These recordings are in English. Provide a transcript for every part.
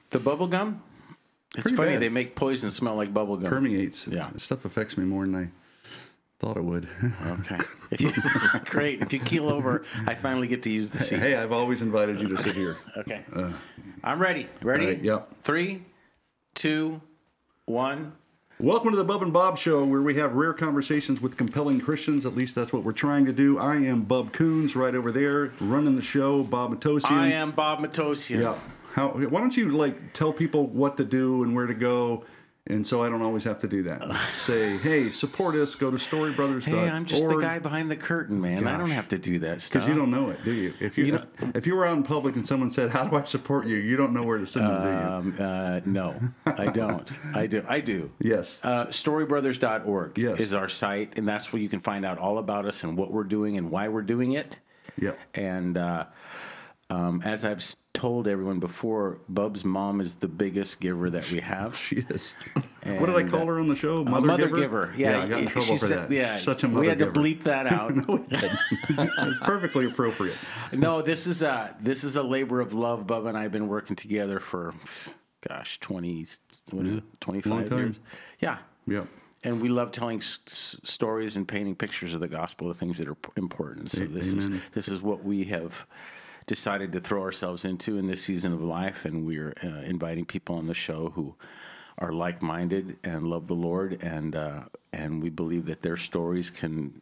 The bubble gum? It's Pretty funny. bad. They make poison smell like bubble gum. Permeates. Yeah. This stuff affects me more than I thought it would. Okay. Great. If you keel over, I finally get to use the seat. Hey, I've always invited you to sit here. Okay. I'm ready. Ready? Right, yep. 3, 2, 1. Welcome to the Bub and Bob Show, where we have rare conversations with compelling Christians. At least that's what we're trying to do. I am Bub Coons, right over there, running the show. Bob Matosian. I am Bob Matosian. Yeah. Why don't you tell people what to do and where to go, and so I don't always have to do that. Say, hey, support us. Go to storybrothers.org. Hey, I'm just the guy behind the curtain, man. Gosh. I don't have to do that stuff. Because you don't know it, do you? If you were out in public and someone said, "How do I support you?" You don't know where to send them, do you? No, I don't. I do. Yes. Storybrothers.org Yes. is our site, and that's where you can find out all about us and what we're doing and why we're doing it. Yep. And as I've told everyone before, Bub's mom is the biggest giver that we have. She is. And, what did I call her on the show? Mother giver. Yeah, I got in trouble for that. Yeah, such a mother we had giver. to bleep that out. No, we didn't. It's perfectly appropriate. No, this is a labor of love. Bub and I have been working together for, 25 years. Yeah. Yeah. And we love telling stories and painting pictures of the gospel, the things that are important. So this is what we have decided to throw ourselves into in this season of life, and we're inviting people on the show who are like-minded and love the Lord, and we believe that their stories can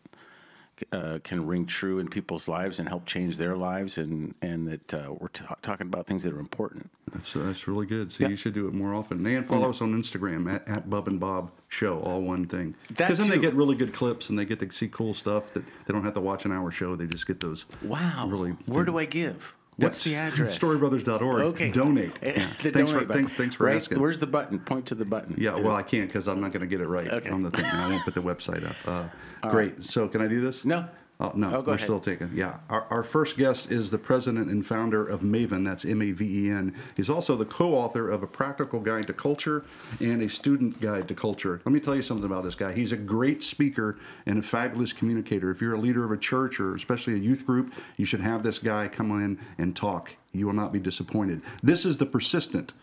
ring true in people's lives and help change their lives, and that we're talking about things that are important. That's really good. So you should do it more often. And follow us on Instagram at Bub and Bob Show, all one thing. Because then they get really good clips and they get to see cool stuff that they don't have to watch an hour show. They just get those. Wow. Really. Where do I give? What's the address? Storybrothers.org. Okay. Donate. The Thanks donate button. Thanks for asking. Where's the button? Point to the button. Yeah, well, I can't because I'm not going to get it right on the thing. I won't put the website up. Great. Right. So can I do this? No. Oh, no, go we're ahead. still taking. Yeah. Our first guest is the president and founder of Maven. That's M-A-V-E-N. He's also the co-author of A Practical Guide to Culture and A Student Guide to Culture. Let me tell you something about this guy. He's a great speaker and a fabulous communicator. If you're a leader of a church or especially a youth group, you should have this guy come in and talk. You will not be disappointed. This is the persistent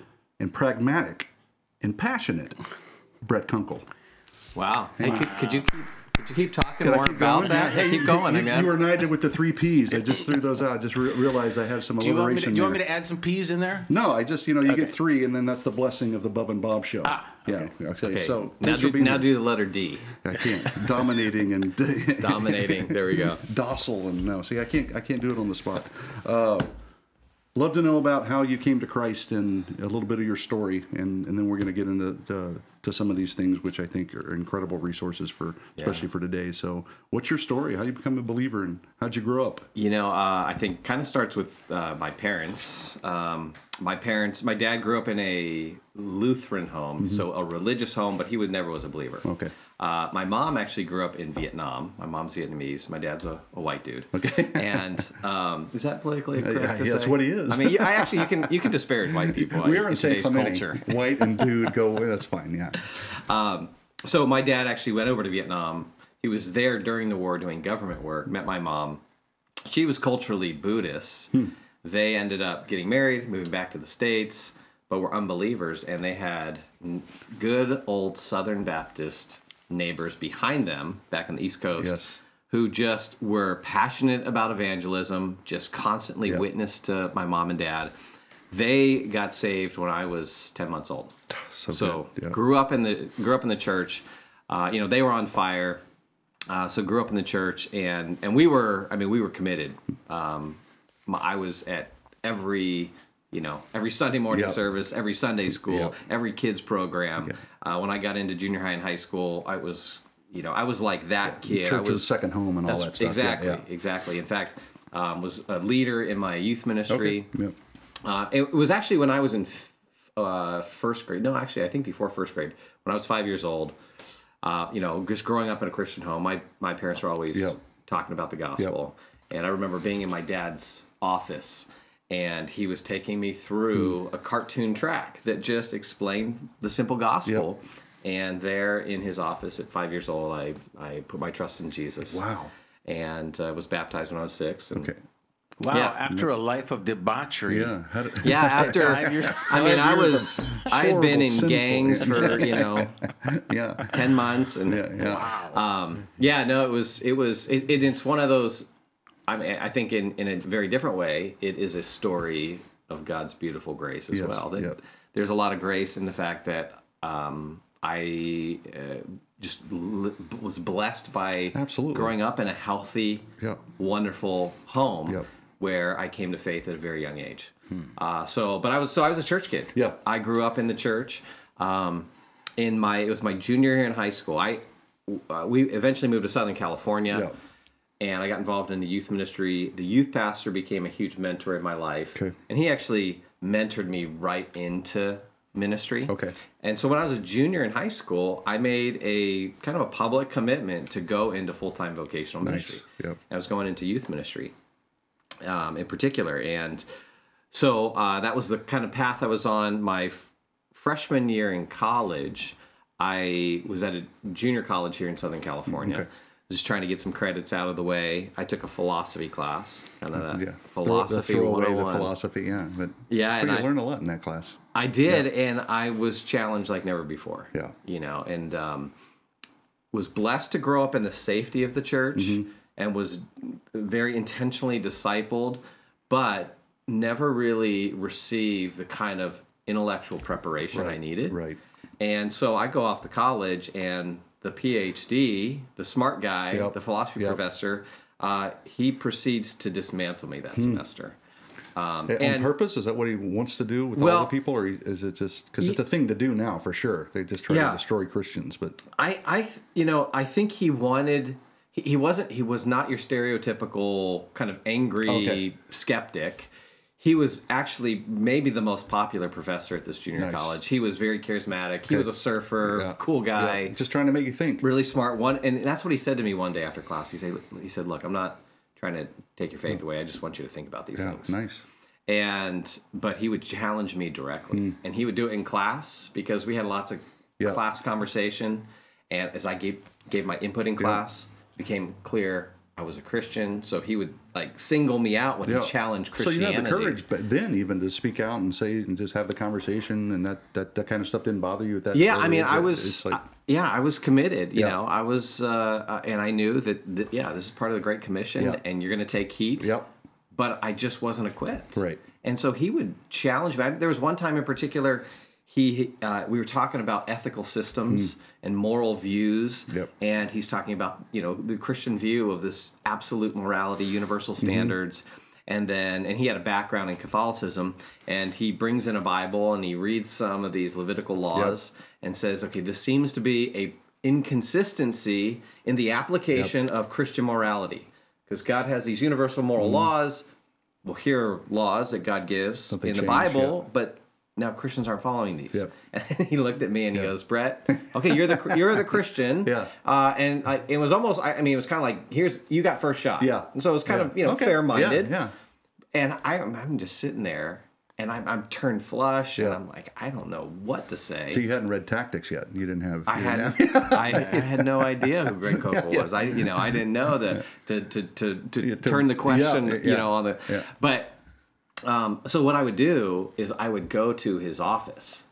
and pragmatic and passionate Brett Kunkle. Wow. Hey, could you keep talking Can more about that? Hey, keep going, you were knighted with the 3 Ps. I just threw those out. I just realized I had some alliteration. Do you want me to add some P's in there? No, I just, you get 3, and then that's the blessing of the Bub and Bob Show. Okay. Yeah. Okay. So now do the letter D. I can't. Dominating and dominating. There we go. Docile and no. See, I can't do it on the spot. Love to know about how you came to Christ and a little bit of your story, and then we're going to get into to some of these things, which I think are incredible resources especially for today. So, what's your story? How did you become a believer, and how'd you grow up? I think kind of starts with my parents. My dad grew up in a Lutheran home, so a religious home, but he never was a believer. Okay. My mom actually grew up in Vietnam. My mom's Vietnamese. My dad's a white dude. Okay. And is that politically correct to say? That's what he is. I mean, you can disparage white people. We are in today's culture. White and dude go away. That's fine. Yeah. So my dad actually went over to Vietnam. He was there during the war doing government work. Met my mom. She was culturally Buddhist. They ended up getting married, moving back to the States, but were unbelievers, and they had good old Southern Baptist neighbors behind them back on the East Coast who just were passionate about evangelism, just constantly witnessed to my mom and dad. They got saved when I was 10 months old. So grew up in the church. They were on fire. So grew up in the church, and we were committed. I was at every Sunday morning service, every Sunday school, every kids program. When I got into junior high and high school, I was like that kid. Church was second home and all that stuff. Exactly. In fact, was a leader in my youth ministry. Okay. It was actually when I was in first grade. No, actually, I think before first grade. When I was 5 years old, just growing up in a Christian home, my parents were always talking about the gospel. And I remember being in my dad's office, and he was taking me through a cartoon track that just explained the simple gospel. And there in his office at 5 years old, I put my trust in Jesus. Wow. And was baptized when I was 6. And Wow, after a life of debauchery. Yeah. After 5 years. I mean, I had been in sinful, gangs for 10 months, and it's one of those. I mean, I think in a very different way, it is a story of God's beautiful grace as well. There's a lot of grace in the fact that I was blessed by growing up in a healthy, wonderful home where I came to faith at a very young age. I was a church kid. Yeah. I grew up in the church. It was my junior year in high school. We eventually moved to Southern California. And I got involved in the youth ministry. The youth pastor became a huge mentor in my life. Okay. And he actually mentored me right into ministry. Okay. And so when I was a junior in high school, I made a kind of a public commitment to go into full-time vocational ministry. Yep. I was going into youth ministry in particular. And so that was the kind of path I was on. My freshman year in college, I was at a junior college here in Southern California. Okay. Just trying to get some credits out of the way. I took a philosophy class, kind of that philosophy throw away the 101. philosophy, but and you learned a lot in that class. I did, and I was challenged like never before. Yeah. And was blessed to grow up in the safety of the church, and was very intentionally discipled, but never really received the kind of intellectual preparation I needed. Right. And so I go off to college, and the PhD, the smart guy, the philosophy professor, he proceeds to dismantle me that semester. On purpose? Is that what he wants to do with all the people, or is it just because it's a thing to do now for sure? They just try to destroy Christians, but I think he wanted. He was not your stereotypical kind of angry skeptic. He was actually maybe the most popular professor at this junior college. He was very charismatic. He was a surfer, cool guy. Just trying to make you think. Really smart. And that's what he said to me one day after class. He said, "Look, I'm not trying to take your faith away. I just want you to think about these things." Nice. But he would challenge me directly, and he would do it in class because we had lots of class conversation. And as I gave my input in class, it became clear I was a Christian, so he would like single me out when he challenged Christianity. So you had the courage, but then even to speak out and say and just have the conversation, and that kind of stuff didn't bother you at that. Yeah, I mean, I was committed. You know, I was, and I knew that this is part of the Great Commission, and you're going to take heat. Yep. But I just wasn't equipped. Right. And so he would challenge me. There was one time in particular. We were talking about ethical systems and moral views, and he's talking about the Christian view of this absolute morality, universal standards, and he had a background in Catholicism, and he brings in a Bible and he reads some of these Levitical laws and says, okay, this seems to be a inconsistency in the application of Christian morality, because God has these universal moral laws. Well, here are laws that God gives in the Bible, but now Christians aren't following these. Yep. And then he looked at me and he goes, "Brett, okay, you're the Christian." And it was almost, it was kind of like, you got first shot. Yeah. And so it was kind of fair-minded. Yeah. And I'm just sitting there, and I'm turned flush, and I'm like, I don't know what to say. So you hadn't read Tactics yet. You didn't have. I had no idea who Greg Kokel was. I didn't know to turn the question. On the. Yeah. But. So what I would do is I would go to his office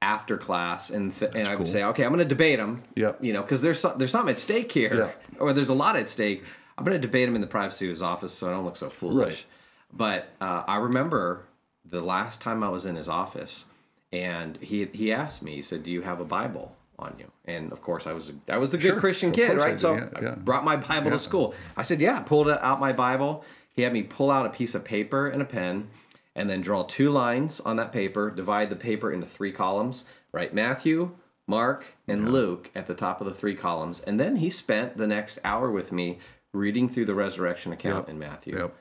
after class, and I would say, okay, I'm going to debate him. Because there's something at stake here, or there's a lot at stake. I'm going to debate him in the privacy of his office, so I don't look so foolish. Right. But I remember the last time I was in his office, and he asked me. He said, "Do you have a Bible on you?" And of course, I was a good Christian kid, right? So I brought my Bible to school. I said, "Yeah." Pulled out my Bible. He had me pull out a piece of paper and a pen, and then draw 2 lines on that paper, divide the paper into 3 columns, write Matthew, Mark, and Luke at the top of the 3 columns. And then he spent the next hour with me reading through the resurrection account in Matthew,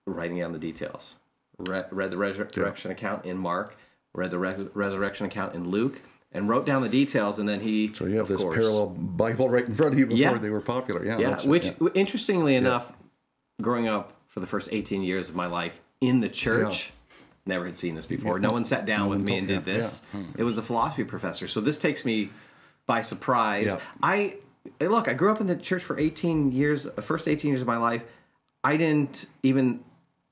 writing down the details. Read the resurrection account in Mark, read the resurrection account in Luke, and wrote down the details, and then So you have this parallel Bible right in front of you before they were popular. Interestingly enough, growing up for the first 18 years of my life in the church, never had seen this before. No one sat down with me and did this. It was the philosophy professor. So this takes me by surprise. I grew up in the church for 18 years, the first 18 years of my life. I didn't even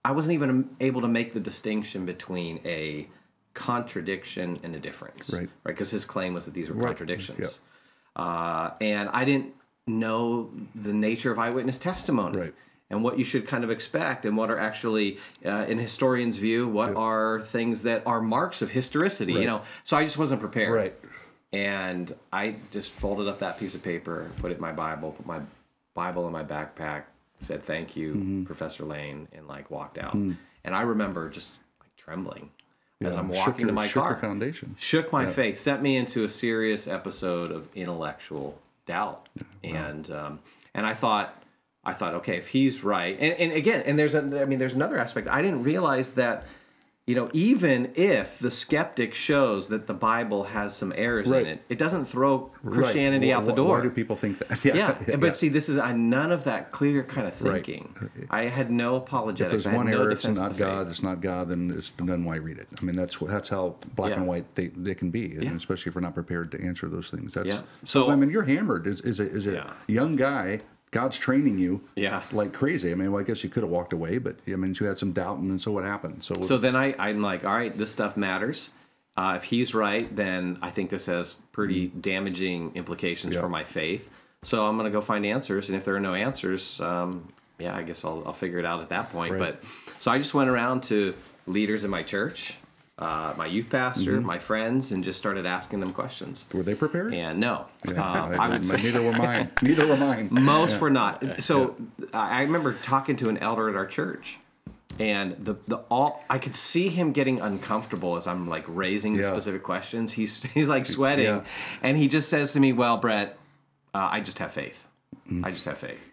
I wasn't even able to make the distinction between a contradiction and a difference, right? Because his claim was that these were Right. contradictions, and I didn't know the nature of eyewitness testimony. Right. And what you should kind of expect, and what are actually, in a historian's view, what are things that are marks of historicity, you know? So I just wasn't prepared. Right. And I just folded up that piece of paper, put it in my Bible, put my Bible in my backpack, said thank you, Professor Lane, and like walked out. And I remember just like trembling as I'm walking to my car. Shook your foundation. Shook my faith, sent me into a serious episode of intellectual doubt. And I thought, okay, if he's right, and again, there's another aspect. I didn't realize that, you know, even if the skeptic shows that the Bible has some errors in it, it doesn't throw Christianity out the door. Why do people think that? But see, this is none of that clear kind of thinking. Right. I had no apologetics. If there's one error, it's not God. It's not God. Then why read it? I mean, that's how black and white they can be, and especially if we're not prepared to answer those things. So I mean, you're hammered as a young guy. God's training you like crazy. I mean, well, I guess you could have walked away, but I mean, you had some doubt, and so what happened? So then I'm like, all right, this stuff matters. If he's right, then I think this has pretty damaging implications for my faith. So I'm going to go find answers, and if there are no answers, I guess I'll figure it out at that point. Right. But so I just went around to leaders in my church, my youth pastor, my friends, and just started asking them questions. Were they prepared? And no. I would say neither were mine. Neither were mine. Most were not. So I remember talking to an elder at our church, and I could see him getting uncomfortable as I'm like raising specific questions. He's like sweating, and he just says to me, "Well, Brett, I just have faith. I just have faith."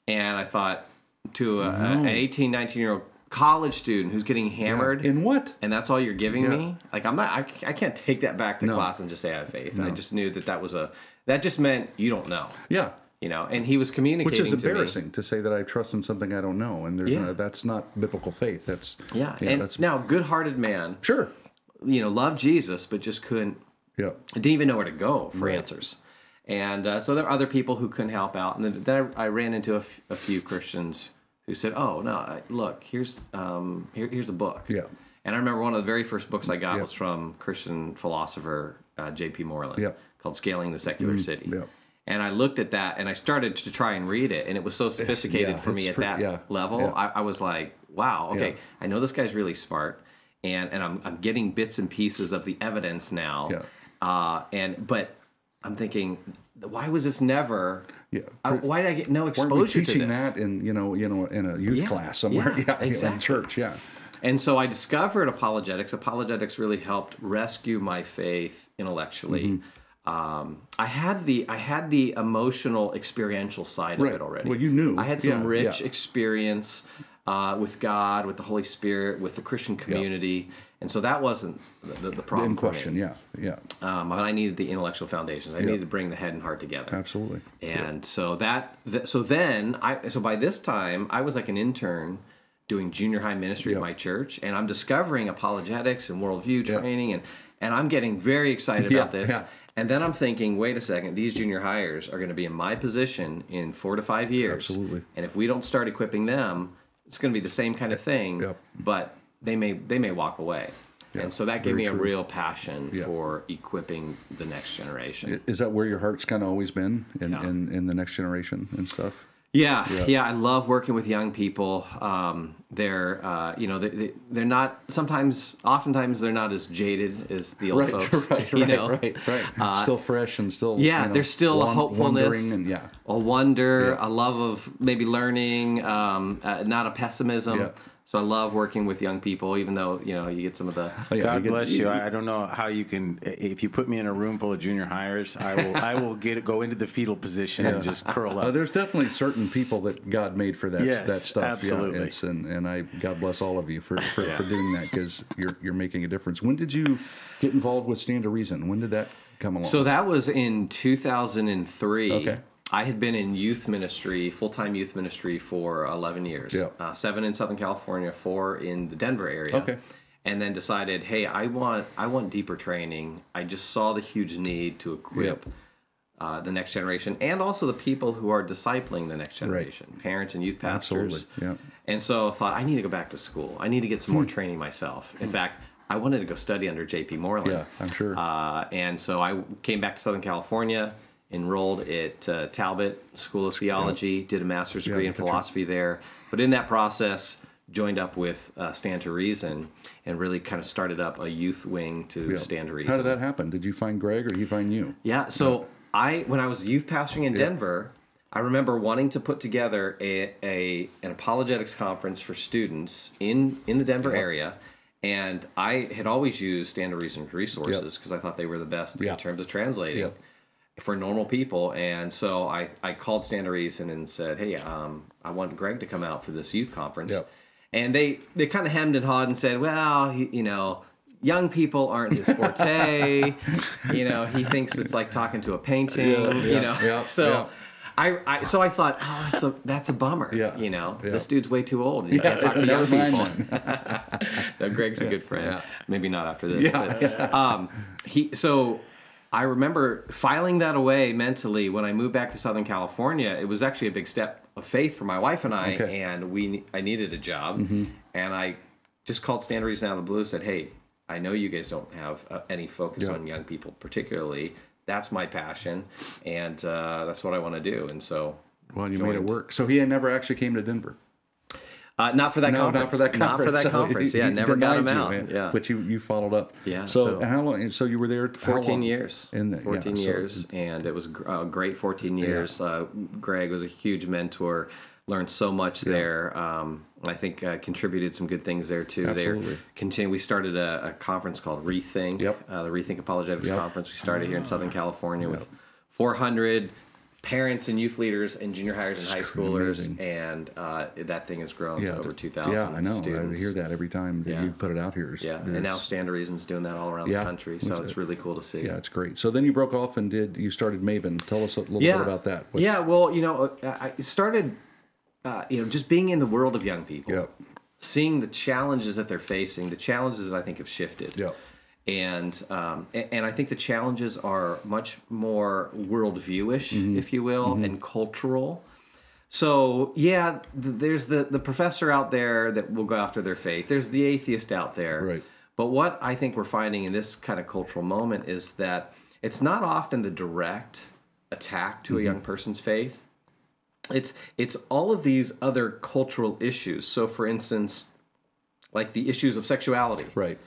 And I thought, to an 18, 19-year-old college student who's getting hammered in what, and that's all you're giving me, like I can't take that back to class and just say I have faith. I just knew that just meant you don't know, you know. And he was communicating, which is embarrassing to say that I trust in something I don't know, and that's not biblical faith. That's that's now good-hearted man, you know, loved Jesus, but just couldn't didn't even know where to go for answers. And so there are other people who couldn't help out, and then I ran into a few Christians who said, "Oh no, look, here's a book." And I remember one of the very first books I got was from Christian philosopher J.P. Moreland, called "Scaling the Secular City." And I looked at that, and I started to try and read it, and it was so sophisticated for me at that level. I was like, "Wow, okay, I know this guy's really smart, and I'm getting bits and pieces of the evidence now." But I'm thinking, why was this never? Why did I get no exposure to this? Teaching that in in a youth class somewhere, exactly. in church, And so I discovered apologetics. Apologetics really helped rescue my faith intellectually. I had the emotional, experiential side of it already. Well, you knew. I had some rich experience with God, with the Holy Spirit, with the Christian community. And so that wasn't the problem. In question, but I needed the intellectual foundations. I needed to bring the head and heart together. Absolutely. And so by this time I was like an intern doing junior high ministry at my church, and I'm discovering apologetics and worldview training, and I'm getting very excited about this. And then I'm thinking, wait a second, these junior hires are going to be in my position in 4 to 5 years. Absolutely. And if we don't start equipping them, it's going to be the same kind of thing, but they may walk away. And so that gave me a real passion for equipping the next generation. Is that where your heart's kind of always been in the next generation and stuff? Yeah. I love working with young people. They're they're not oftentimes they're not as jaded as the old folks. Right. Still fresh and still there's still a hopefulness, and a wonder, a love of maybe learning, not a pessimism. So I love working with young people, even though, you get some of the... God bless you. I don't know how you can... If you put me in a room full of junior hires, I will go into the fetal position and just curl up. There's definitely certain people that God made for that stuff. Absolutely. And God bless all of you for doing that, because you're making a difference. When did you get involved with Stand to Reason? When did that come along? So that was in 2003. Okay. I had been in youth ministry, full-time youth ministry, for 11 years. 7 in Southern California, 4 in the Denver area. Okay. And then decided, hey, I want deeper training. I just saw the huge need to equip the next generation, and also the people who are discipling the next generation, parents and youth pastors. Absolutely. And so I thought, I need to go back to school. I need to get some more training myself. In fact, I wanted to go study under J.P. Moreland. Yeah, I'm sure. And so I came back to Southern California, enrolled at Talbot School of Theology, did a master's degree in philosophy there. But in that process, joined up with Stand to Reason and really kind of started up a youth wing to Stand to Reason. How did that happen? Did you find Greg or he find you? Yeah, so when I was youth pastoring in Denver, I remember wanting to put together an apologetics conference for students in the Denver area. And I had always used Stand to Reason resources because I thought they were the best in terms of translating for normal people. And so I called Stand to Reason and said, hey, I want Greg to come out for this youth conference. And they kind of hemmed and hawed and said, well, young people aren't his forte. He thinks it's like talking to a painting. So I thought, that's a bummer. This dude's way too old. You can't talk to young people. No, Greg's a good friend. Maybe not after this. So I remember filing that away mentally when I moved back to Southern California. It was actually a big step of faith for my wife and I, and I needed a job, and I just called Stand to Reason out of the blue and said, hey, I know you guys don't have any focus on young people particularly. That's my passion, and that's what I want to do. And so, well, you made it work. So he never actually came to Denver. Not for that conference. Not for that conference. Not for that conference. He never got him out. But you followed up. Yeah. So how long? So you were there 14 years. 14 years, and it was a great 14 years. Greg was a huge mentor. Learned so much there. I think contributed some good things there too. Absolutely. We started a conference called Rethink, the Rethink Apologetics Conference. We started here in Southern California with 400 parents and youth leaders and junior hires and high schoolers, and that thing has grown to over 2,000 I know. students. I hear that every time that you put it out here. And now Stand to Reason's doing that all around the country, so it's really cool to see. Yeah, it's great. So then you broke off and you started Maven. Tell us a little bit about that. I started... just being in the world of young people, seeing the challenges that they're facing, the challenges I think have shifted. And I think the challenges are much more worldview-ish, if you will, and cultural. So, there's the professor out there that will go after their faith. There's the atheist out there. Right. But what I think we're finding in this kind of cultural moment is that it's not often the direct attack to a young person's faith. It's all of these other cultural issues. So, for instance, like the issues of sexuality. Right.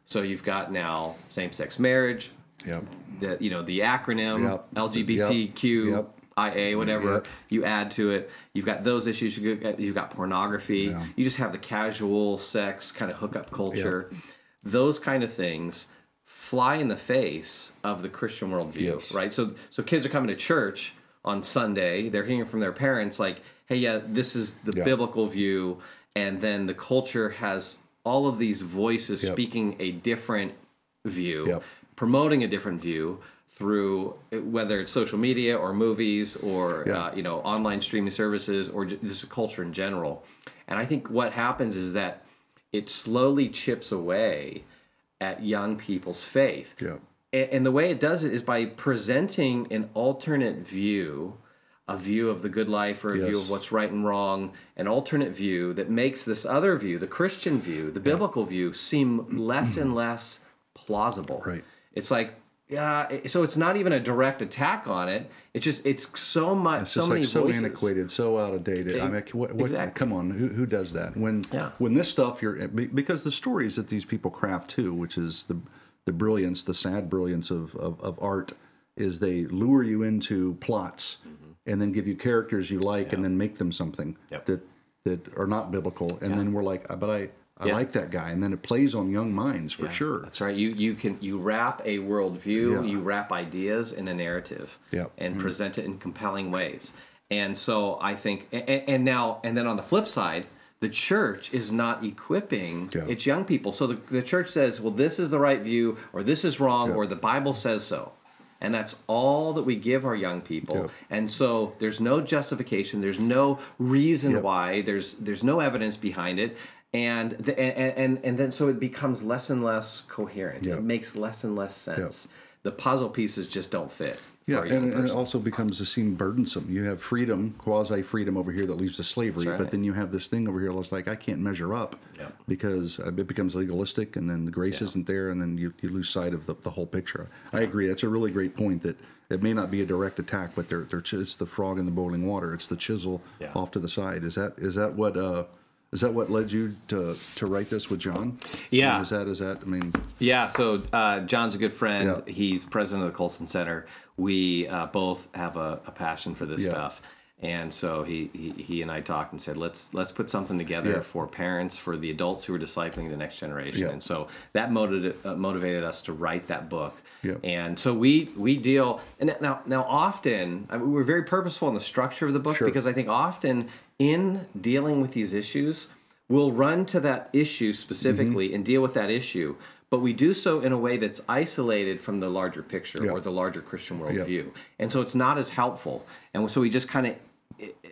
So you've got now same-sex marriage. The acronym LGBTQIA, whatever you add to it. You've got those issues. You've got pornography. You just have the casual sex kind of hookup culture. Those kind of things fly in the face of the Christian worldview, right? So kids are coming to church on Sunday, they're hearing from their parents like, hey, this is the biblical view, and then the culture has all of these voices speaking a different view, promoting a different view through whether it's social media or movies or online streaming services or just a culture in general. And I think what happens is that it slowly chips away at young people's faith. And the way it does it is by presenting an alternate view, a view of the good life or a view of what's right and wrong, an alternate view that makes this other view, the Christian view, the biblical view, seem less and less plausible. Right. It's like, so it's not even a direct attack on it. It's so much, so many so voices. antiquated, so out of date. I mean, Exactly. Come on, who does that? When this stuff, because the stories that these people craft too, which is the brilliance, the sad brilliance of art, is they lure you into plots and then give you characters you like and then make them something that are not biblical. And then we're like, but I like that guy. And then it plays on young minds for sure. That's right. You wrap a worldview, you wrap ideas in a narrative and present it in compelling ways. And so I think, and then on the flip side, the church is not equipping its young people. So the church says, well, this is the right view, or this is wrong, or the Bible says so. And that's all that we give our young people. And so there's no justification. There's no reason why. There's no evidence behind it. And then so it becomes less and less coherent. It makes less and less sense. the puzzle pieces just don't fit. Yeah, and it also becomes to seem burdensome. You have freedom, quasi-freedom over here that leads to slavery, right. But then you have this thing over here that's like, I can't measure up because it becomes legalistic, and then the grace isn't there, and then you lose sight of the whole picture. I agree. That's a really great point, that it may not be a direct attack, but it's the frog in the boiling water. It's the chisel off to the side. Is that what led you to write this with John? Yeah. Is that? I mean. Yeah. So John's a good friend. Yeah. He's president of the Colson Center. We both have a passion for this stuff, and so he and I talked and said, let's put something together for parents, for the adults who are discipling the next generation. Yeah. And so that motivated us to write that book. Yeah. And so we deal, and now often, I mean, we're very purposeful in the structure of the book, because I think often in dealing with these issues, we'll run to that issue specifically and deal with that issue, but we do so in a way that's isolated from the larger picture or the larger Christian worldview. And so it's not as helpful. And so we just kind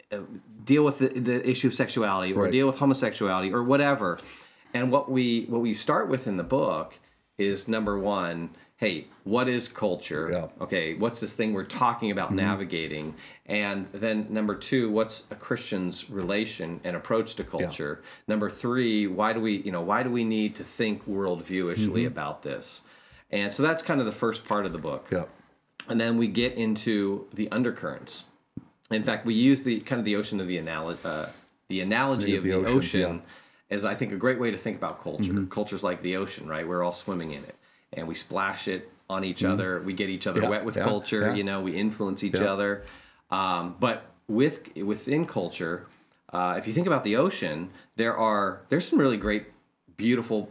of deal with the issue of sexuality, or deal with homosexuality, or whatever. And what we start with in the book is, number one, hey, what is culture? Yeah. Okay, what's this thing we're talking about navigating? And then number two, what's a Christian's relation and approach to culture? Yeah. Number three, why do we need to think worldviewishly about this? And so that's kind of the first part of the book. Yeah. And then we get into the undercurrents. In fact, we use the ocean of the analogy of the ocean as, I think, a great way to think about culture. Culture's like the ocean, right? We're all swimming in it. And we splash it on each other. We get each other wet with culture. We influence each other. But within culture, if you think about the ocean, there's some really great, beautiful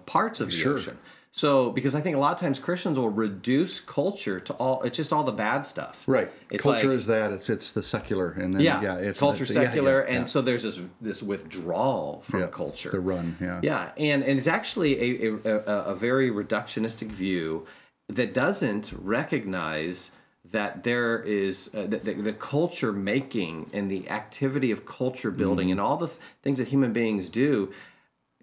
parts of the ocean. So, because I think a lot of times Christians will reduce culture to it's just all the bad stuff. Right. It's culture like, is that. It's the secular. And then, it's culture secular. And so there's this withdrawal from culture. The run, Yeah, and it's actually a very reductionistic view that doesn't recognize that there is the culture making and the activity of culture building and all the things that human beings do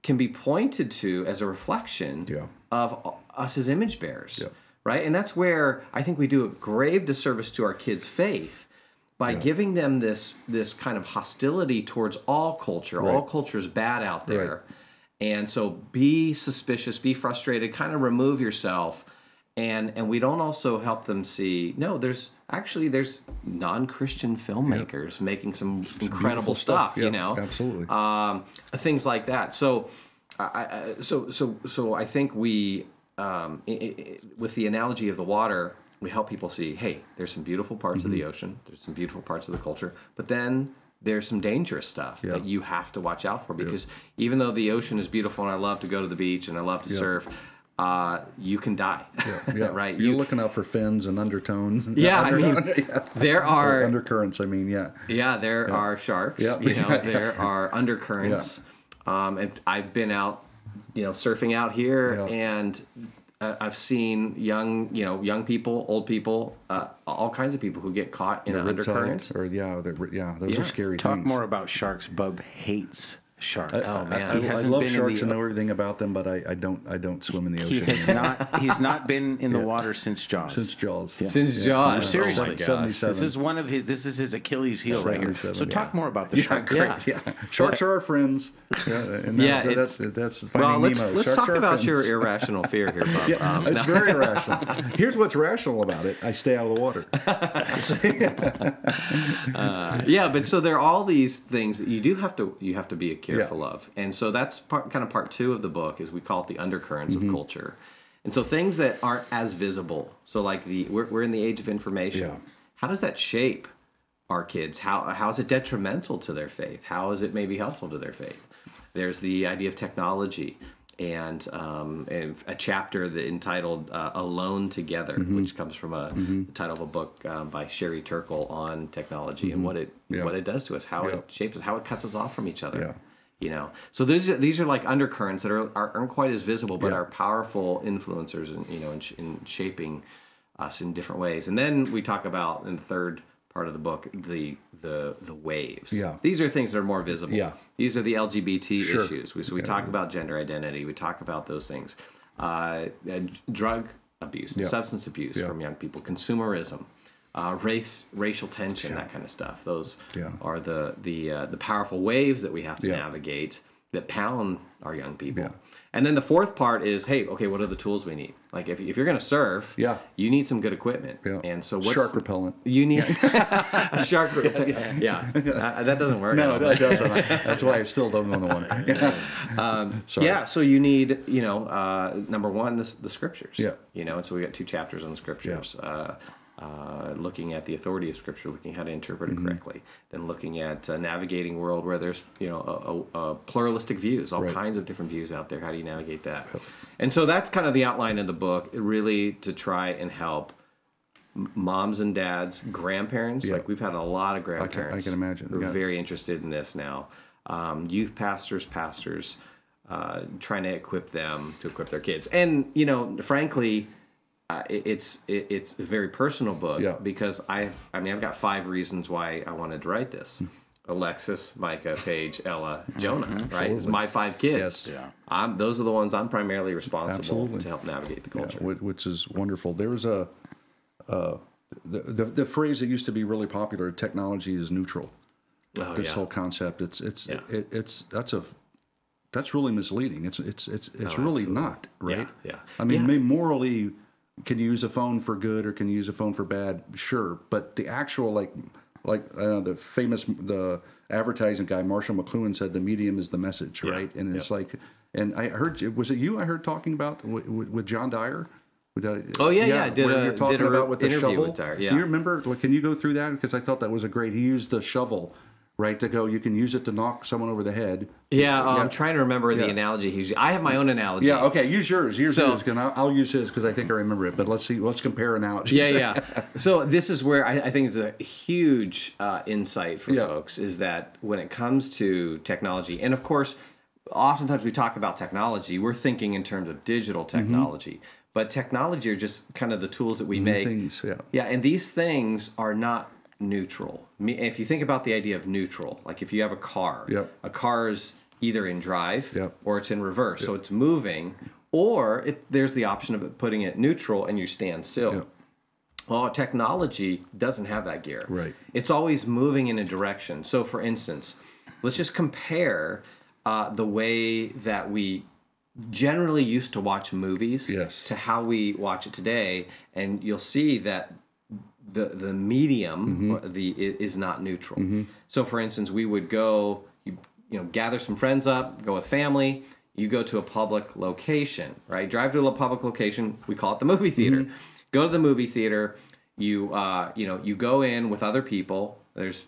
can be pointed to as a reflection of us as image bearers, right? And that's where I think we do a grave disservice to our kids' faith by giving them this kind of hostility towards all culture. Right. All culture is bad out there. Right. And so be suspicious, be frustrated, kind of remove yourself. And we don't also help them see, no, there's non-Christian filmmakers making some incredible stuff, Absolutely. Things like that. So I think we, with the analogy of the water, we help people see, hey, there's some beautiful parts of the ocean, there's some beautiful parts of the culture, but then there's some dangerous stuff that you have to watch out for, because even though the ocean is beautiful and I love to go to the beach and I love to surf, you can die. Right? You're looking out for fins and undertones. There are undercurrents. There are sharks. There are undercurrents. And I've been out, surfing out here, and I've seen young people, old people, all kinds of people who get caught in an undercurrent. Those are scary things. Talk more about sharks. Bub hates sharks. I love sharks and know everything about them, but I don't swim in the ocean. He's not been in the water since Jaws. Since Jaws. Yeah. Since Jaws. Seriously. 77. This is his Achilles heel right here. So talk more about the shark. Sharks are our friends. That's Finding Nemo. Let's talk about your irrational fear here, Bob. It's very irrational. Here's what's rational about it. I stay out of the water. But so there are all these things that you have to be careful of. And so that's part two of the book, is we call it the undercurrents of culture. And so things that aren't as visible. So like we're in the age of information. Yeah. How does that shape our kids? How is it detrimental to their faith? How is it maybe helpful to their faith? There's the idea of technology, and a chapter entitled "Alone Together," which comes from the title of a book by Sherry Turkle on technology and what it does to us, how it shapes us, how it cuts us off from each other. So these are like undercurrents that aren't quite as visible, but are powerful influencers, in shaping us in different ways. And then we talk about, in the third part of the book, the waves. Yeah. These are things that are more visible. Yeah. These are the LGBT issues. So we talk about gender identity. We talk about those things. Drug abuse and substance abuse from young people, consumerism, racial tension, that kind of stuff. Those are the powerful waves that we have to navigate that pound our young people. And then the fourth part is, hey, okay, what are the tools we need? Like if you're going to surf, you need some good equipment. And so what's shark repellent? You need a shark repellent. That doesn't work. No, that doesn't. That's why I still don't know the one. So you need, number one, the scriptures. And so we got 2 chapters on the scriptures. Looking at the authority of Scripture, looking how to interpret it correctly, then looking at navigating a world where there's a pluralistic views, all kinds of different views out there. How do you navigate that? And so that's kind of the outline of the book, really to try and help moms and dads, grandparents. Like we've had a lot of grandparents. I can imagine. Who are very interested in this now. Youth pastors, trying to equip them to equip their kids, and frankly. It's a very personal book because I've got 5 reasons why I wanted to write this. Alexis, Micah, Paige, Ella, Jonah, right? It's my 5 kids. Those are the ones I'm primarily responsible to help navigate the culture. Which is wonderful. There was the phrase that used to be really popular, technology is neutral. This whole concept, that's really misleading. It's really not, right? I mean, morally, can you use a phone for good or can you use a phone for bad? Sure, but the actual the advertising guy Marshall McLuhan said the medium is the message, right? And it's and I heard, was it you I heard talking about with John Dyer? I did you're talking about with the shovel. With Dyer, Do you remember? Can you go through that? Because I thought that was a great. He used the shovel. Right, to go, you can use it to knock someone over the head. I'm trying to remember the analogy he used. I have my own analogy. Okay, use yours. I'll use his because I think I remember it. But let's compare analogies. So this is where I think it's a huge insight for folks is that when it comes to technology, and of course, oftentimes we talk about technology, we're thinking in terms of digital technology. But technology are just kind of the tools that we make. Things, and these things are not neutral. If you think about the idea of neutral, like if you have a car, a car is either in drive or it's in reverse, so it's moving, or there's the option of putting it neutral and you stand still. Well, technology doesn't have that gear. Right. It's always moving in a direction. So, for instance, let's just compare the way that we generally used to watch movies to how we watch it today, and you'll see that the medium is not neutral. So, for instance, we would go, gather some friends up, go with family. You go to a public location, right? Drive to a public location. We call it the movie theater. Go to the movie theater. You go in with other people. There's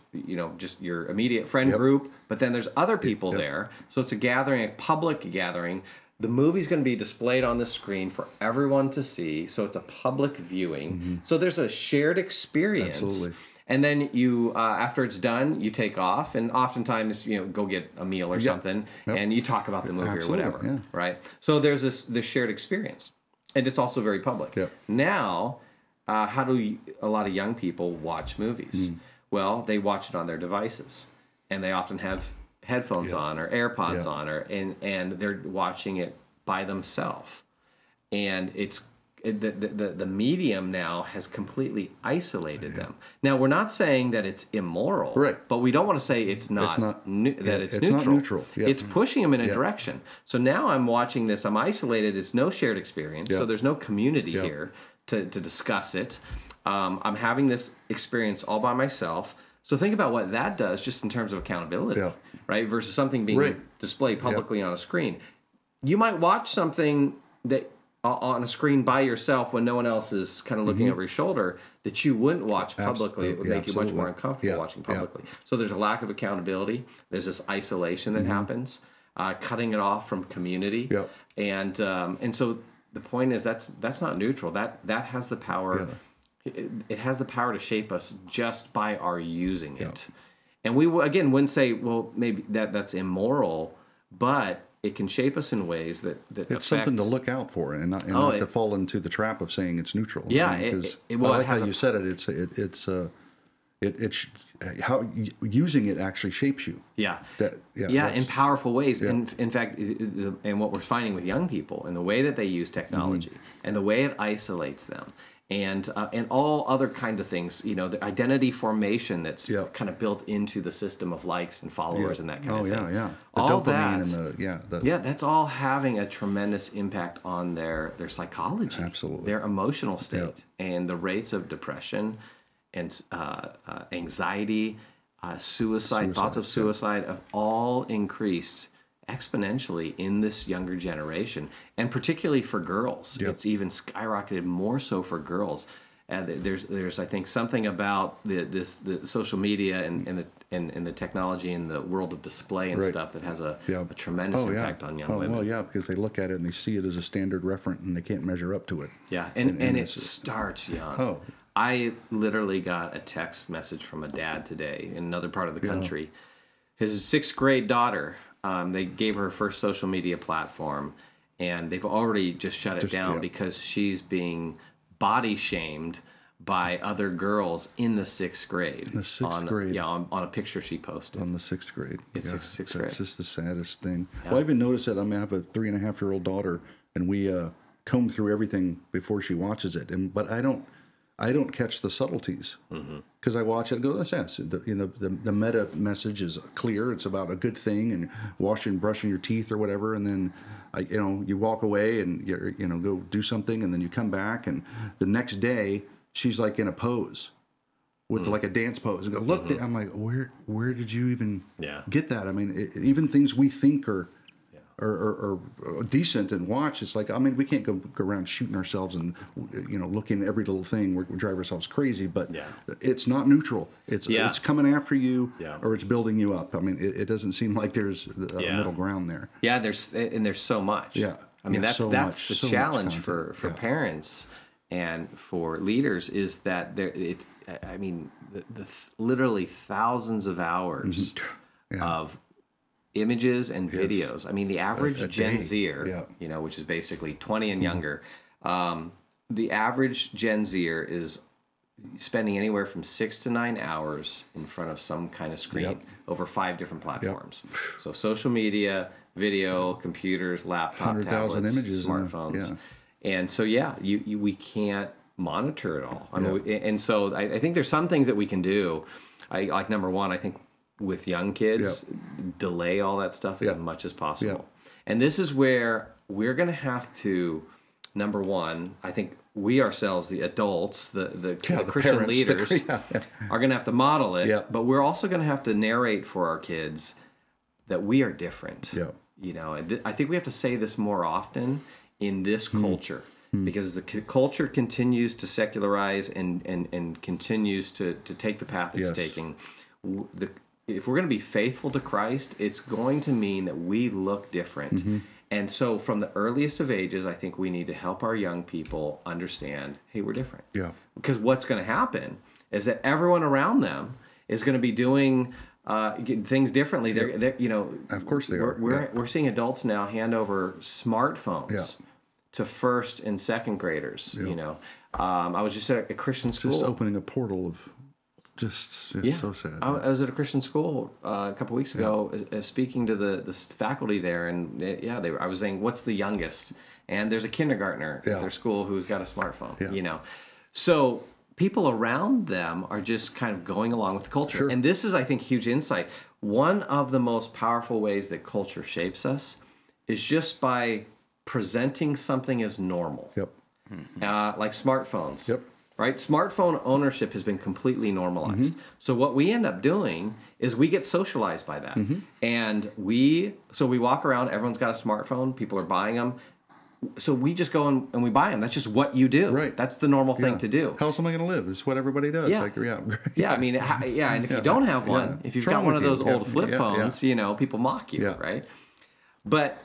just your immediate friend group, but then there's other people there. So it's a gathering, a public gathering. The movie's going to be displayed on the screen for everyone to see, so it's a public viewing. So there's a shared experience. Absolutely. And then you, after it's done, you take off, and oftentimes, go get a meal or something, and you talk about the movie or whatever, right? So there's this shared experience, and it's also very public. Now, how do a lot of young people watch movies? Well, they watch it on their devices, and they often have headphones on or AirPods on, and they're watching it by themselves, and it's the medium now has completely isolated them. Now, we're not saying that it's immoral, right? But we don't want to say it's not it's neutral. Not neutral. It's pushing them in a direction. So now I'm watching this. I'm isolated. It's no shared experience. So there's no community here to discuss it. I'm having this experience all by myself. So think about what that does just in terms of accountability, right? Versus something being displayed publicly on a screen. You might watch something that on a screen by yourself when no one else is kind of looking over your shoulder that you wouldn't watch publicly. It would make you much more uncomfortable watching publicly. So there's a lack of accountability. There's this isolation that happens, cutting it off from community. And so the point is that's not neutral. That has the power. It has the power to shape us just by our using it. And we, again, wouldn't say, well, maybe that's immoral, but it can shape us in ways that it's affect, something to look out for and not to fall into the trap of saying it's neutral. Because I like how you said it. It how using it actually shapes you. Yeah. Yeah, in powerful ways. Yeah. And in fact, and what we're finding with young people and the way that they use technology and the way it isolates them and all other kinds of things, the identity formation that's kind of built into the system of likes and followers and that kind of thing. The all dopamine that, and that's all having a tremendous impact on their psychology, absolutely, their emotional state, and the rates of depression and anxiety, suicide, thoughts of suicide have all increased exponentially in this younger generation, and particularly for girls. It's even skyrocketed more so for girls. There's I think something about the social media and the technology and the world of display and stuff that has a tremendous impact on young women. Well, because they look at it and they see it as a standard referent and they can't measure up to it. Yeah, and it starts young. I literally got a text message from a dad today in another part of the country. His 6th grade daughter, they gave her first social media platform, and they've already just shut it down because she's being body shamed by other girls in the 6th grade. In the 6th grade? Yeah, on a picture she posted. On the 6th grade. It's 6th grade. That's just the saddest thing. Yeah. Well, I even noticed that. I have a 3.5-year-old daughter, and we comb through everything before she watches it. But I don't catch the subtleties because I watch it and go, the meta message is clear. It's about a good thing and brushing your teeth or whatever. And then, you walk away and go do something, and then you come back, and the next day she's like in a pose with like a dance pose and go, look, I'm like, where did you even get that? I mean, even things we think are decent and watch, it's like, we can't go around shooting ourselves and looking at every little thing. We drive ourselves crazy, but it's not neutral. It's coming after you or it's building you up. It doesn't seem like there's a middle ground there. Yeah, there's so much. That's the challenge for parents and for leaders, is that literally thousands of hours of images and videos. The average Gen Zer, which is basically 20 and younger, the average Gen Zer is spending anywhere from 6 to 9 hours in front of some kind of screen over 5 different platforms. So social media, video, computers, laptop, tablets, images, smartphones. And so, we can't monitor it all. And so I think there's some things that we can do. Like number one, I think with young kids, delay all that stuff as much as possible. And this is where we're going to have to, number one, I think we ourselves, the adults, the Christian parents, leaders, are going to have to model it. But we're also going to have to narrate for our kids that we are different. I think we have to say this more often in this culture, because the culture continues to secularize and continues to take the path it's taking. If we're going to be faithful to Christ, it's going to mean that we look different. And so from the earliest of ages, I think we need to help our young people understand, hey, we're different. Because what's going to happen is that everyone around them is going to be doing things differently. They're of course they are. We're seeing adults now hand over smartphones to first and second graders. I was just at a Christian school. Just opening a portal of so sad. I was at a Christian school a couple weeks ago, speaking to the faculty there, and I was saying, what's the youngest? And there's a kindergartner at their school who's got a smartphone. So people around them are just kind of going along with the culture. And this is, I think, huge insight. One of the most powerful ways that culture shapes us is just by presenting something as normal. Like smartphones. Right? Smartphone ownership has been completely normalized. So what we end up doing is we get socialized by that. And we walk around, everyone's got a smartphone, people are buying them. So we just go and we buy them. That's just what you do. Right. That's the normal thing to do. How else am I going to live? It's what everybody does. And if you don't have one, if you've got one of those old flip phones, people mock you, right? But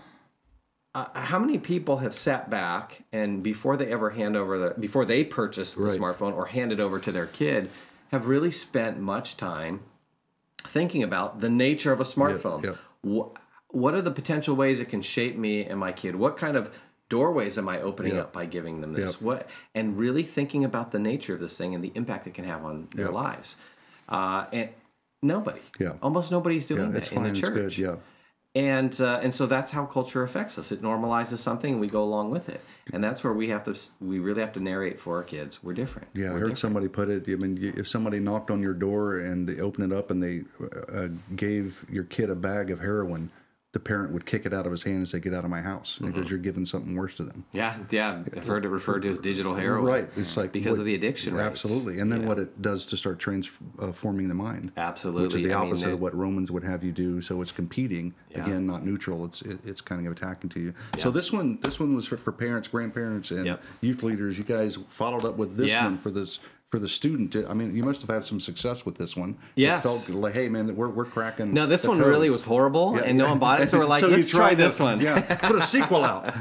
how many people have sat back and before they ever before they purchase the smartphone or hand it over to their kid, have really spent much time thinking about the nature of a smartphone? What are the potential ways it can shape me and my kid? What kind of doorways am I opening up by giving them this? And really thinking about the nature of this thing and the impact it can have on their lives. Nobody. Yeah. Almost nobody's doing It's that fine. in the church. It's good. Yeah. And so that's how culture affects us. It normalizes something, and we go along with it. And that's where we really have to narrate for our kids. We're different. Yeah, We're I heard somebody put it. I mean, if somebody knocked on your door and they opened it up and they gave your kid a bag of heroin, the parent would kick it out of his hand and say, "Get out of my house," because you're giving something worse to them. Yeah. I've heard it referred to as digital heroin. Right. It's like because of the addiction rates. Absolutely. And then what it does to start transforming the mind. Absolutely. Which is the opposite of what Romans would have you do. So it's competing, again, not neutral. It's kind of attacking to you. Yeah. So this one was for parents, grandparents, and youth leaders. You guys followed up with this one for the student. I mean, you must have had some success with this one. Yes. It felt like, hey, man, we're cracking. No, this the one code. really was horrible, and no one bought it. So we're like, let's try this one. Yeah, put a sequel out.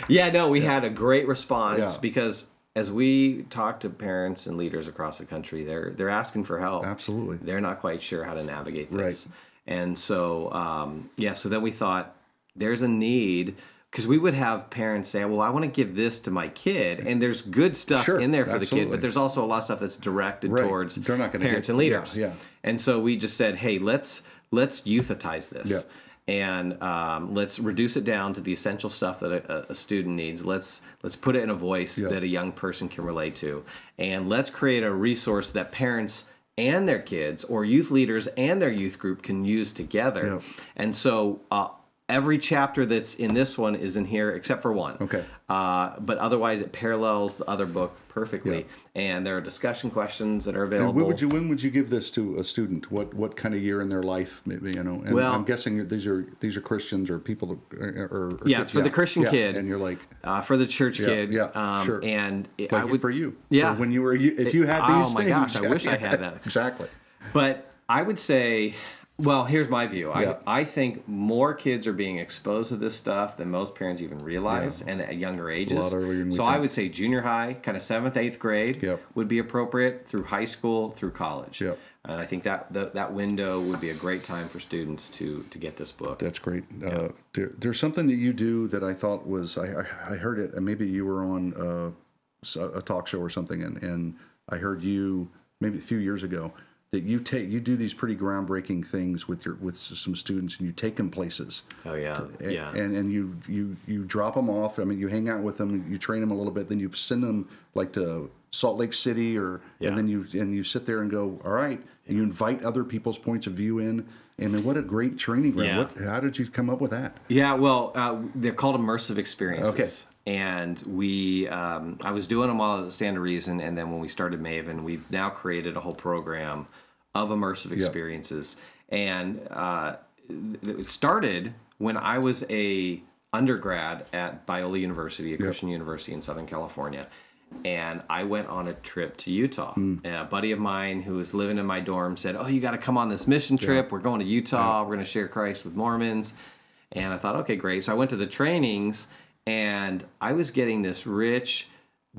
We had a great response because as we talk to parents and leaders across the country, they're asking for help. Absolutely. They're not quite sure how to navigate this. Right. And so, so then we thought there's a need. Because we would have parents say, well, I want to give this to my kid. And there's good stuff in there for the kid, but there's also a lot of stuff that's directed towards parents and leaders. Yeah. And so we just said, hey, let's youthitize this. And let's reduce it down to the essential stuff that a student needs. Let's put it in a voice that a young person can relate to. And let's create a resource that parents and their kids or youth leaders and their youth group can use together. And so every chapter that's in this one is in here except for one. Okay. But otherwise, it parallels the other book perfectly. And there are discussion questions that are available. And when would you give this to a student? What kind of year in their life? Maybe, you know. And I'm guessing these are Christians or people or it's for the Christian kid. And you're like for the church kid. Sure. And I would for you. For when you were if you had these things. Oh my gosh, I wish I had that. Exactly. But I would say. Well, here's my view. I think more kids are being exposed to this stuff than most parents even realize, and at younger ages. A lot earlier than we think. I would say junior high, kind of 7th, 8th grade would be appropriate, through high school, through college. And I think that window would be a great time for students to get this book. That's great. There's something that you do that I thought was, I heard it, and maybe you were on a talk show or something, and I heard you maybe a few years ago, that you do these pretty groundbreaking things with some students, and you take them places. Oh yeah, And you drop them off. I mean, you hang out with them, you train them a little bit, then you send them like to Salt Lake City, and then you sit there and go, all right. And you invite other people's points of view in. And what a great training ground! How did you come up with that? Yeah, well, they're called Immersive Experiences. Okay. And I was doing them all at Stand to Reason, and then when we started Maven, we've now created a whole program of Immersive Experiences. And it started when I was a undergrad at Biola University, a Christian university in Southern California. And I went on a trip to Utah. And a buddy of mine who was living in my dorm said, oh, you got to come on this mission trip. We're going to Utah. We're going to share Christ with Mormons. And I thought, okay, great. So I went to the trainings, and I was getting this rich,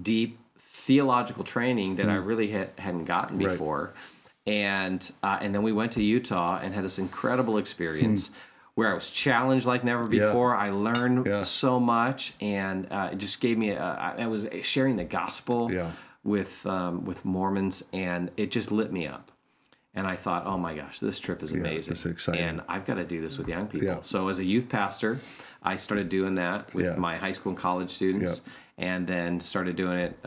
deep theological training that I really hadn't gotten before. And then we went to Utah and had this incredible experience where I was challenged like never before. I learned so much, and it just gave me I was sharing the gospel with Mormons, and it just lit me up. And I thought, oh my gosh, this trip is amazing. This is exciting. And I've got to do this with young people. So as a youth pastor, I started doing that with my high school and college students. And then started doing it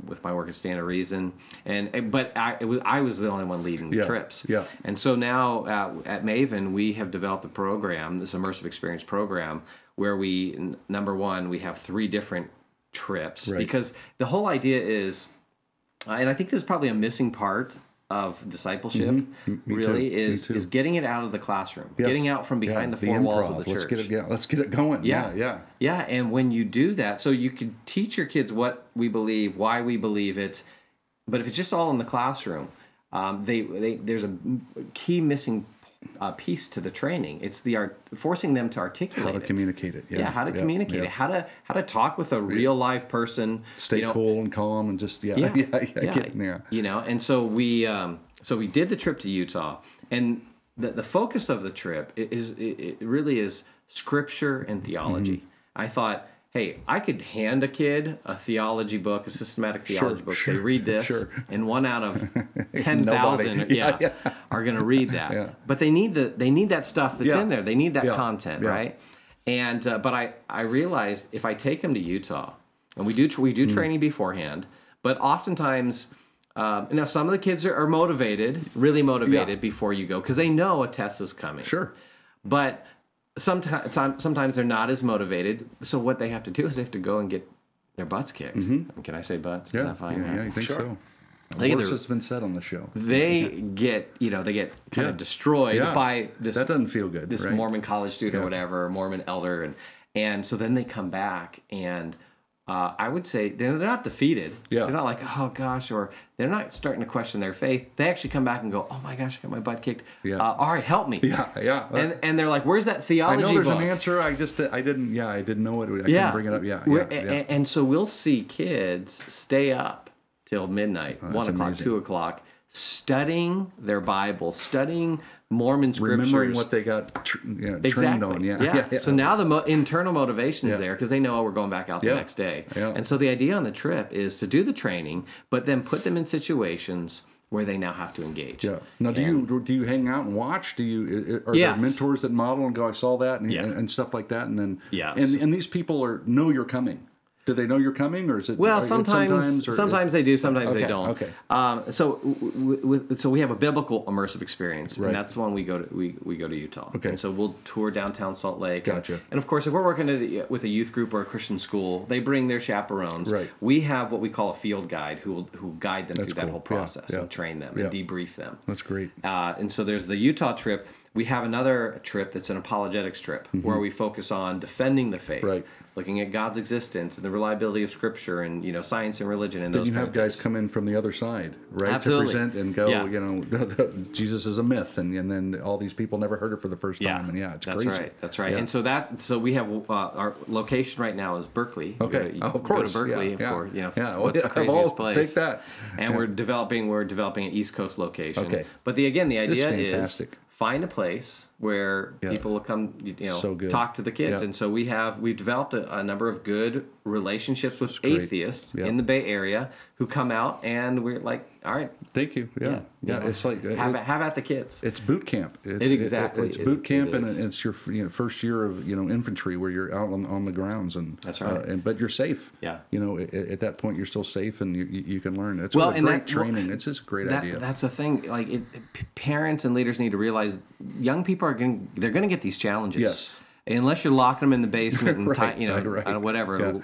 with my work at Stand to Reason, but I was the only one leading the trips. And so now at Maven, we have developed a program, this Immersive Experience program, where number one, we have 3 different trips, because the whole idea is, and I think this is probably a missing part of discipleship, really, is getting it out of the classroom, getting out from behind the 4 walls of the church. Let's get it going. Yeah. And when you do that, so you can teach your kids what we believe, why we believe it, but if it's just all in the classroom, there's a key missing piece to the training. It's forcing them to articulate how to communicate it. How to communicate it. How to talk with a real live person. Stay cool and calm and just get in there. And so we did the trip to Utah, and the focus of the trip it really is scripture and theology. I thought, hey, I could hand a kid a theology book, a systematic theology book, say, read this, and 1 out of 10,000 are going to read that. Yeah. But they need that stuff that's in there. They need that content, right? And but I realized if I take them to Utah, and we do training beforehand, but oftentimes, now some of the kids are motivated, really motivated before you go, because they know a test is coming. Sure. But sometimes they're not as motivated. So what they have to do is they have to go and get their butts kicked. Can I say butts? Yeah, is that fine? Yeah, I think so. Worse has been said on the show. They get kind of destroyed by this. That doesn't feel good. This Mormon college student or whatever, or Mormon elder, and so then they come back and. I would say they're not defeated. Yeah. They're not like, oh gosh, or they're not starting to question their faith. They actually come back and go, oh my gosh, I got my butt kicked. Yeah. All right, help me. Yeah. And they're like, where's that theology book? I know there's an answer. I didn't know it. I couldn't bring it up. Yeah. And so we'll see kids stay up till midnight, 1 o'clock, amazing. 2 o'clock, studying their Bible, studying Mormon scriptures, remembering what they got trained on. Yeah. So now the internal motivation is there because they know we're going back out the next day. Yeah. And so the idea on the trip is to do the training, but then put them in situations where they now have to engage. Yeah. Now, do you hang out and watch? Are there mentors that model and go, I saw that and stuff like that, and then and these people know you're coming. Do they know you're coming, or is it? Well, sometimes they do, sometimes they don't. Okay. So we have a biblical immersive experience, and that's the one we go to Utah. Okay. And so we'll tour downtown Salt Lake. Gotcha. And of course, if we're working with a youth group or a Christian school, they bring their chaperones. Right. We have what we call a field guide who will guide them through that whole process and train them and debrief them. That's great. And so there's the Utah trip. We have another trip that's an apologetics trip where we focus on defending the faith, looking at God's existence and the reliability of Scripture and science and religion and those. Then you have guys come in from the other side, right, Absolutely. to present and go, Jesus is a myth, and then all these people never heard it for the first time, and it's crazy. That's right. And so we have our location right now is Berkeley. Okay, of course, go to Berkeley, of course. What's the craziest place? Take that. And we're developing an East Coast location. Okay, but the idea is. Find a place where people will come, talk to the kids, and so we've developed a number of good relationships with atheists in the Bay Area who come out, and we're like, all right, thank you, it's like have at the kids. It's boot camp. It's boot camp, and it's your first year of infantry where you're out on the grounds, and that's right. But you're safe. Yeah, at that point you're still safe, and you can learn. It's great training. It's just a great idea. That's the thing. Like parents and leaders need to realize young people they're going to get these challenges. Yes. Unless you're locking them in the basement and whatever,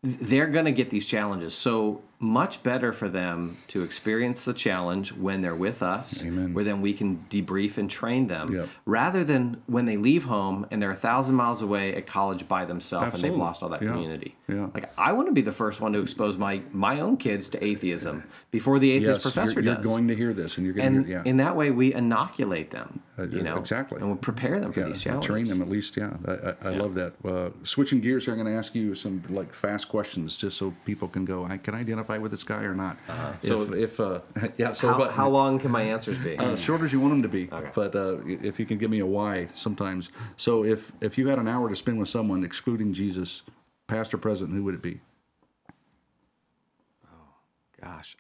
they're going to get these challenges. So much better for them to experience the challenge when they're with us, where then we can debrief and train them, rather than when they leave home and they're 1,000 miles away at college by themselves and they've lost all that community. Yeah. Like I want to be the first one to expose my own kids to atheism before the atheist professor does. You're going to hear this, and you're going to hear. In that way, we inoculate them. Exactly, and we prepare them for these challenges. Train them at least. I love that. Switching gears here, I'm going to ask you some fast questions, just so people can go. I can identify with this guy or not. How long can my answers be? Short as you want them to be. Okay. But if you can give me a why, sometimes. So if you had an hour to spend with someone, excluding Jesus, past or present, who would it be? Oh gosh.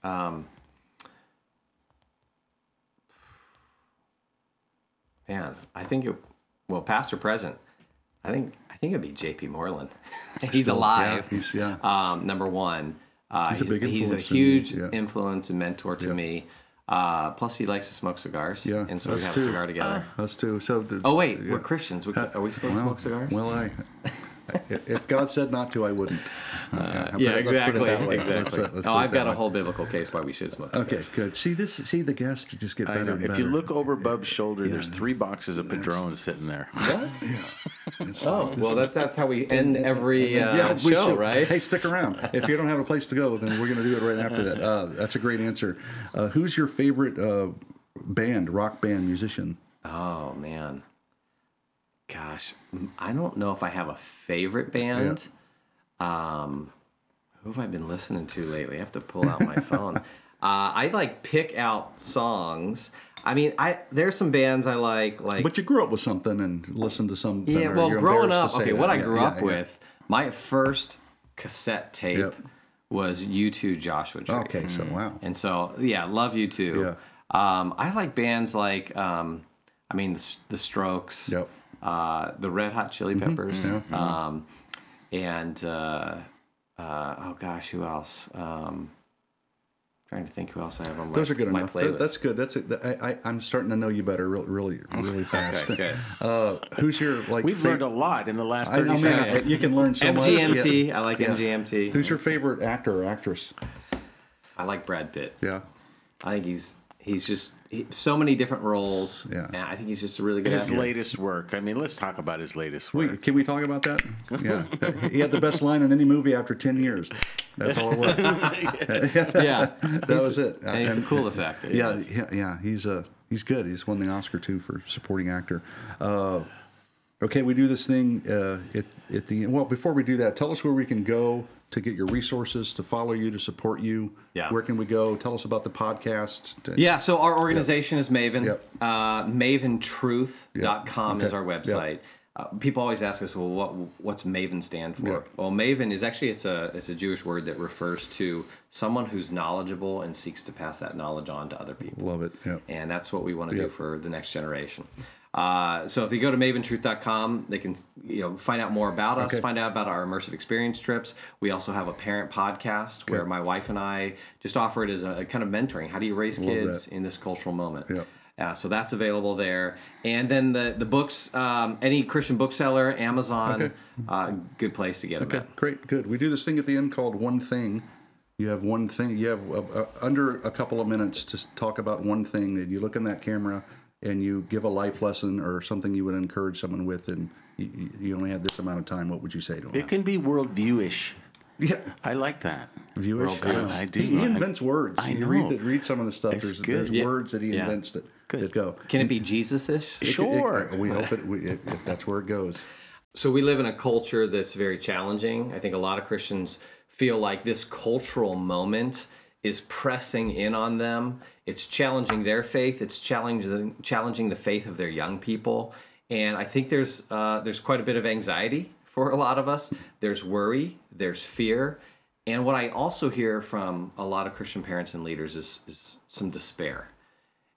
Man, I think past or present, I think it'd be J.P. Moreland. He's alive. Number one. He's a huge influence and mentor to me. Plus, he likes to smoke cigars. Yeah, and so we have a cigar together. Us too. So. We're Christians. Are we supposed to smoke cigars? Well, if God said not to, I wouldn't. Exactly. I've got a whole biblical case why we should smoke cigars. Okay, good. See the guests just get better and better. If you look over Bub's shoulder, there's 3 boxes of Padron sitting there. What? That's how we end every show, right? Hey, stick around. If you don't have a place to go, then we're going to do it right after that. That's a great answer. Who's your favorite rock band musician? Oh, man. Gosh, I don't know if I have a favorite band. Who have I been listening to lately? I have to pull out my phone. I pick out songs. I mean, there's some bands I like. But you grew up with something and listened to some. Yeah, well, growing up, what I grew up with, My first cassette tape was U2 Joshua Tree. Okay, so wow. And so, yeah, love U2. Yeah. I like bands like, the Strokes, the Red Hot Chili Peppers, and oh gosh, who else? Trying to think who else I have on my playlist. Those are good enough. That's good. That's it. I'm starting to know you better really fast. Okay, who's your We've learned a lot in the last 30 seconds. You can learn so much. MGMT. Yeah. I like MGMT. Who's your favorite actor or actress? I like Brad Pitt. Yeah. I think he's just so many different roles. Yeah. And I think he's just a really good His actor. latest work. I mean, let's talk about his latest work. Can we talk about that? Yeah. He had the best line in any movie after 10 years. That's all it was. Yeah. That was it. And he's the coolest actor. Yeah. He's good. He's won the Oscar too for supporting actor. Okay, we do this thing at the end. Well, before we do that, tell us where we can go to get your resources, to follow you, to support you. Yeah. Where can we go? Tell us about the podcast. Yeah, so our organization is Maven. Yep. Maventruth.com is our website. People always ask us, well, what's Maven stand for? Yep. Well, Maven is actually, it's a Jewish word that refers to someone who's knowledgeable and seeks to pass that knowledge on to other people. Love it. Yeah. And that's what we want to do for the next generation. So if you go to maventruth.com, they can find out more about us, find out about our immersive experience trips. We also have a parent podcast where my wife and I just offer it as a kind of mentoring. How do you raise kids in this cultural moment? Yeah. So that's available there. And then the books, any Christian bookseller, Amazon, good place to get them at. Great, good. We do this thing at the end called One Thing. You have one thing. You have under a couple of minutes to talk about one thing that you look in that camera and you give a life lesson or something you would encourage someone with, and you only have this amount of time. What would you say to them? It can be worldview-ish. Yeah, I like that. Viewish. I do. He invents words. I know. Read some of the stuff. There's words that he invents that go. Can it be Jesus-ish? Sure. We hope if that's where it goes. So we live in a culture that's very challenging. I think a lot of Christians feel like this cultural moment is pressing in on them. It's challenging their faith. It's challenging the faith of their young people. And I think there's quite a bit of anxiety for a lot of us. There's worry. There's fear. And what I also hear from a lot of Christian parents and leaders is some despair.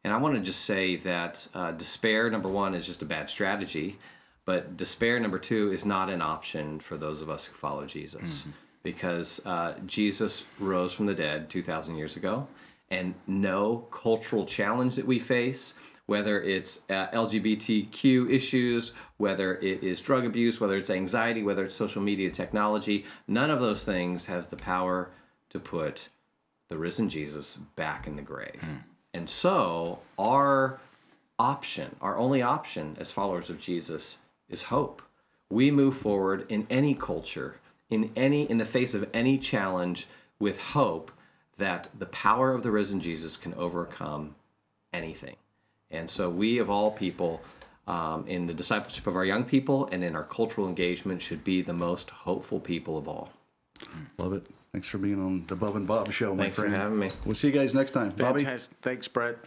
And I want to just say that despair, number one, is just a bad strategy. But despair, number two, is not an option for those of us who follow Jesus. Mm-hmm. Because Jesus rose from the dead 2,000 years ago, and no cultural challenge that we face, whether it's LGBTQ issues, whether it is drug abuse, whether it's anxiety, whether it's social media technology, none of those things has the power to put the risen Jesus back in the grave. Mm. And so our only option as followers of Jesus is hope. We move forward in any culture, in the face of any challenge, with hope that the power of the risen Jesus can overcome anything. And so we, of all people, in the discipleship of our young people and in our cultural engagement, should be the most hopeful people of all. Love it. Thanks for being on the Bub and Bob Show, my friend. Thanks for having me. We'll see you guys next time. Bobby? Fantastic. Thanks, Brett.